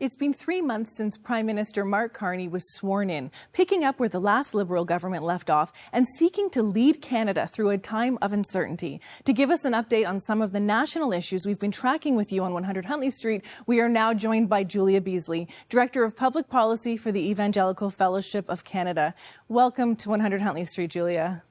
It's been 3 months since Prime Minister Mark Carney was sworn in, picking up where the last Liberal government left off and seeking to lead Canada through a time of uncertainty. To give us an update on some of the national issues we've been tracking with you on 100 Huntley Street, we are now joined by Julia Beazley, Director of Public Policy for the Evangelical Fellowship of Canada. Welcome to 100 Huntley Street, Julia.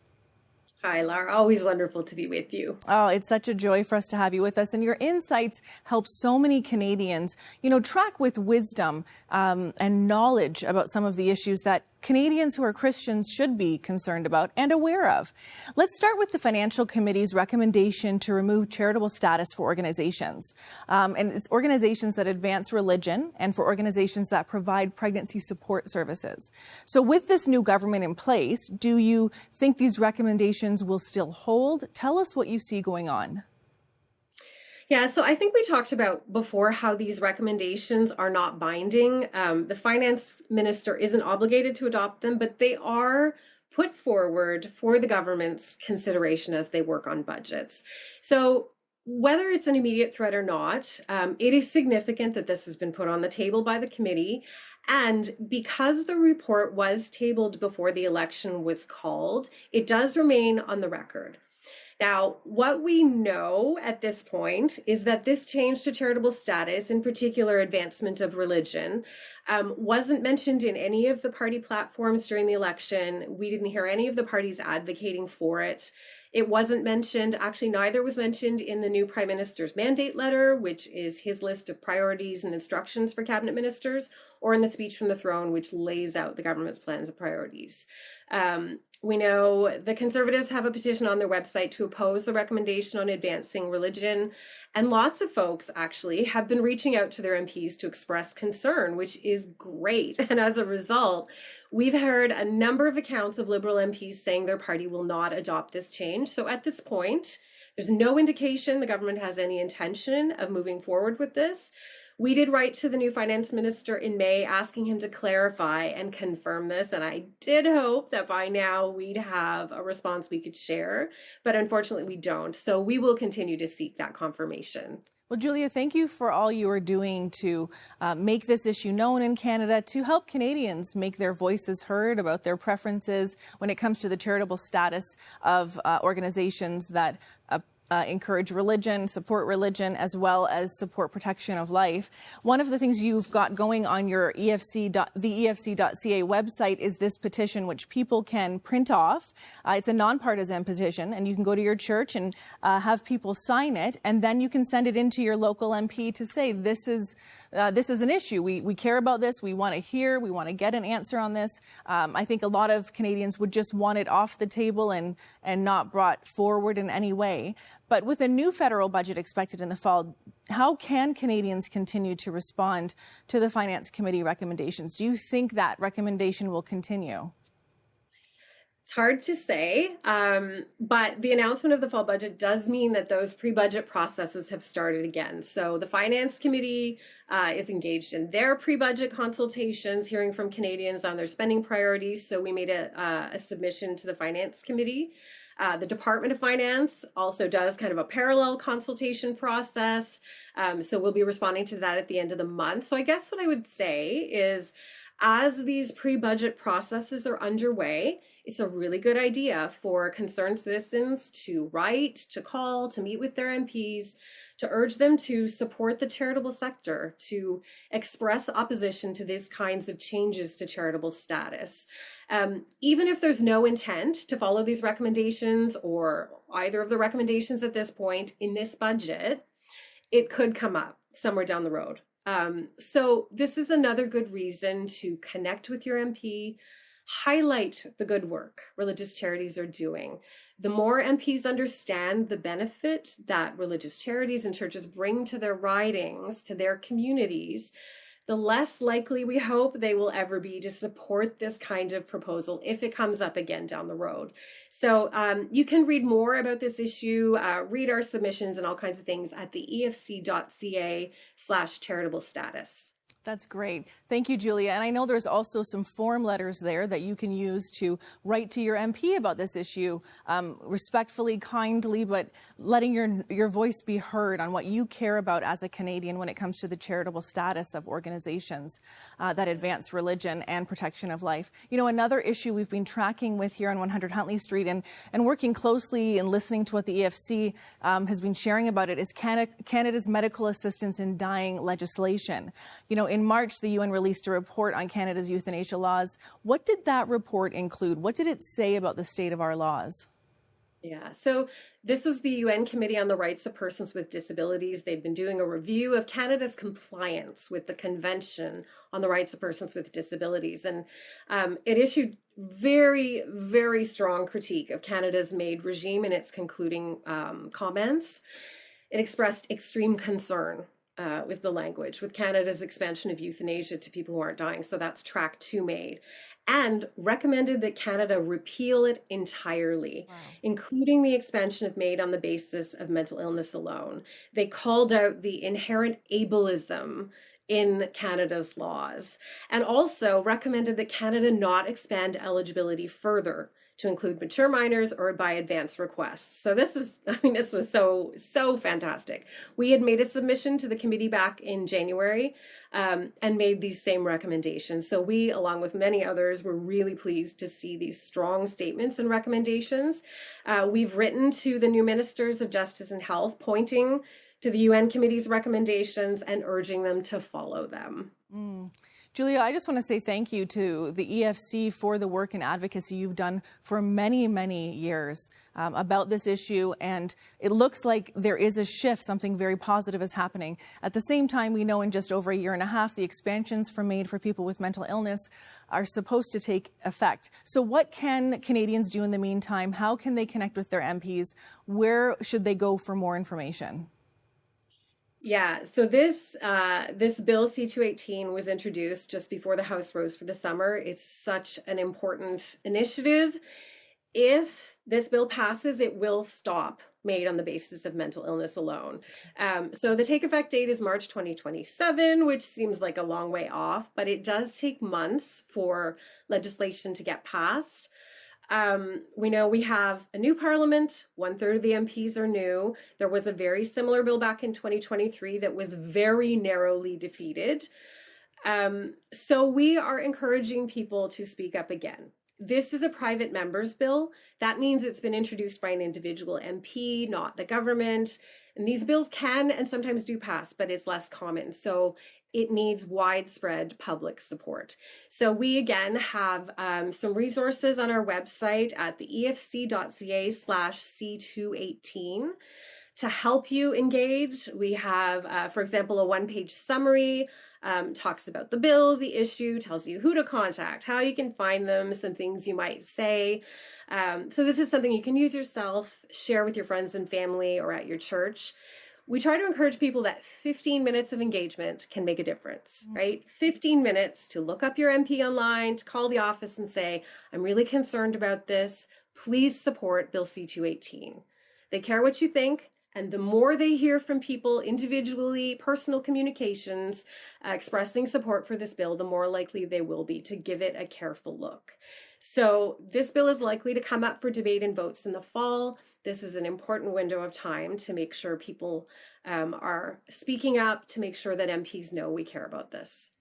Hi, Laura. Always wonderful to be with you. Oh, it's such a joy for us to have you with us. And your insights help so many Canadians, track with wisdom and knowledge about some of the issues that Canadians who are Christians should be concerned about and aware of. Let's start with the Financial Committee's recommendation to remove charitable status for organizations. And it's organizations that advance religion and for organizations that provide pregnancy support services. So with this new government in place, do you think these recommendations will still hold? Tell us what you see going on. Yeah, so I think we talked about before how these recommendations are not binding. The finance minister isn't obligated to adopt them, but they are put forward for the government's consideration as they work on budgets. So whether it's an immediate threat or not, it is significant that this has been put on the table by the committee. And because the report was tabled before the election was called, it does remain on the record. Now, what we know at this point is that this change to charitable status, in particular advancement of religion, wasn't mentioned in any of the party platforms during the election. We didn't hear any of the parties advocating for it. It wasn't mentioned, actually neither was mentioned in the new Prime Minister's mandate letter, which is his list of priorities and instructions for cabinet ministers, or in the speech from the throne, which lays out the government's plans and priorities. We know the Conservatives have a petition on their website to oppose the recommendation on advancing religion. And lots of folks actually have been reaching out to their MPs to express concern, which is great. And as a result, we've heard a number of accounts of Liberal MPs saying their party will not adopt this change. So at this point, there's no indication the government has any intention of moving forward with this. We did write to the new finance minister in May asking him to clarify and confirm this, and I did hope that by now we'd have a response we could share, but unfortunately we don't. So we will continue to seek that confirmation. Well, Julia, thank you for all you are doing to make this issue known in Canada, to help Canadians make their voices heard about their preferences when it comes to the charitable status of organizations that encourage religion, support religion, as well as support protection of life. One of the things you've got going on your the EFC.ca website is this petition, which people can print off. It's a nonpartisan petition, and you can go to your church and have people sign it, and then you can send it into your local MP to say, this is an issue. We care about this. We want to hear. We want to get an answer on this. I think a lot of Canadians would just want it off the table and not brought forward in any way. But with a new federal budget expected in the fall, how can Canadians continue to respond to the Finance Committee recommendations? Do you think that recommendation will continue? It's hard to say, but the announcement of the fall budget does mean that those pre-budget processes have started again. So the Finance Committee is engaged in their pre-budget consultations, hearing from Canadians on their spending priorities. So we made a submission to the Finance Committee. The Department of Finance also does kind of a parallel consultation process. So we'll be responding to that at the end of the month. So I guess what I would say is, as these pre-budget processes are underway, it's a really good idea for concerned citizens to write, to call, to meet with their MPs, to urge them to support the charitable sector, to express opposition to these kinds of changes to charitable status. Even if there's no intent to follow these recommendations or either of the recommendations at this point in this budget, it could come up somewhere down the road. So this is another good reason to connect with your MP, highlight the good work religious charities are doing. The more MPs understand the benefit that religious charities and churches bring to their ridings, to their communities, the less likely we hope they will ever be to support this kind of proposal if it comes up again down the road. So you can read more about this issue, read our submissions and all kinds of things at the efc.ca/charitable status. That's great. Thank you, Julia. And I know there's also some form letters there that you can use to write to your MP about this issue, respectfully, kindly, but letting your voice be heard on what you care about as a Canadian when it comes to the charitable status of organizations that advance religion and protection of life. You know, another issue we've been tracking with here on 100 Huntley Street and working closely and listening to what the EFC has been sharing about it is Canada's medical assistance in dying legislation. You know, in March, the UN released a report on Canada's euthanasia laws. What did that report include? What did it say about the state of our laws? Yeah, so this was the UN Committee on the Rights of Persons with Disabilities. They've been doing a review of Canada's compliance with the Convention on the Rights of Persons with Disabilities. And it issued very, very strong critique of Canada's MAID regime in its concluding comments. It expressed extreme concern with the language, with Canada's expansion of euthanasia to people who aren't dying. So that's track 2 MAID. And recommended that Canada repeal it entirely, including the expansion of MAID on the basis of mental illness alone. They called out the inherent ableism in Canada's laws and also recommended that Canada not expand eligibility further to include mature minors or by advance requests. So this was so fantastic. We had made a submission to the committee back in January and made these same recommendations. So we, along with many others, were really pleased to see these strong statements and recommendations. We've written to the new ministers of Justice and Health, pointing to the UN Committee's recommendations and urging them to follow them. Julia, I just want to say thank you to the EFC for the work and advocacy you've done for many, many years about this issue. And it looks like there is a shift, something very positive is happening. At the same time, we know in just over a year and a half, the expansions for MAID for people with mental illness are supposed to take effect. So what can Canadians do in the meantime? How can they connect with their MPs? Where should they go for more information? Yeah, so this bill C-218 was introduced just before the House rose for the summer. It's such an important initiative. If this bill passes, it will stop MAID on the basis of mental illness alone. So the take effect date is March 2027, which seems like a long way off, but it does take months for legislation to get passed. We know we have a new parliament, 1/3 of the MPs are new. There was a very similar bill back in 2023 that was very narrowly defeated. So we are encouraging people to speak up again. This is a private member's bill. That means it's been introduced by an individual MP, not the government. And these bills can and sometimes do pass, but it's less common. So it needs widespread public support. So we again have some resources on our website at the efc.ca/C218 to help you engage. We have, for example, a one-page summary, talks about the bill, the issue, tells you who to contact, how you can find them, some things you might say. So this is something you can use yourself, share with your friends and family or at your church. We try to encourage people that 15 minutes of engagement can make a difference, right? 15 minutes to look up your MP online, to call the office and say, I'm really concerned about this. Please support Bill C-218. They care what you think. And the more they hear from people individually, personal communications, expressing support for this bill, the more likely they will be to give it a careful look. So this bill is likely to come up for debate and votes in the fall. This is an important window of time to make sure people are speaking up, to make sure that MPs know we care about this.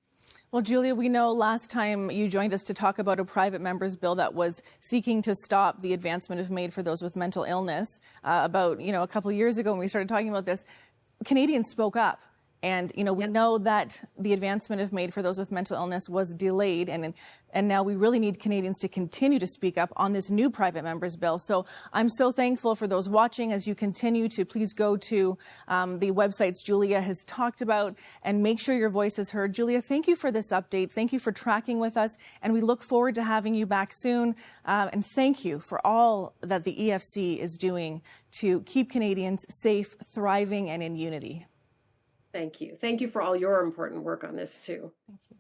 Well, Julia, we know last time you joined us to talk about a private member's bill that was seeking to stop the advancement of MAID for those with mental illness. About, a couple of years ago when we started talking about this, Canadians spoke up. And, we know that the advancement of MAID for those with mental illness was delayed. And now we really need Canadians to continue to speak up on this new private member's bill. So I'm so thankful for those watching as you continue to please go to the websites Julia has talked about and make sure your voice is heard. Julia, thank you for this update. Thank you for tracking with us. And we look forward to having you back soon. And thank you for all that the EFC is doing to keep Canadians safe, thriving, and in unity. Thank you. Thank you for all your important work on this too. Thank you.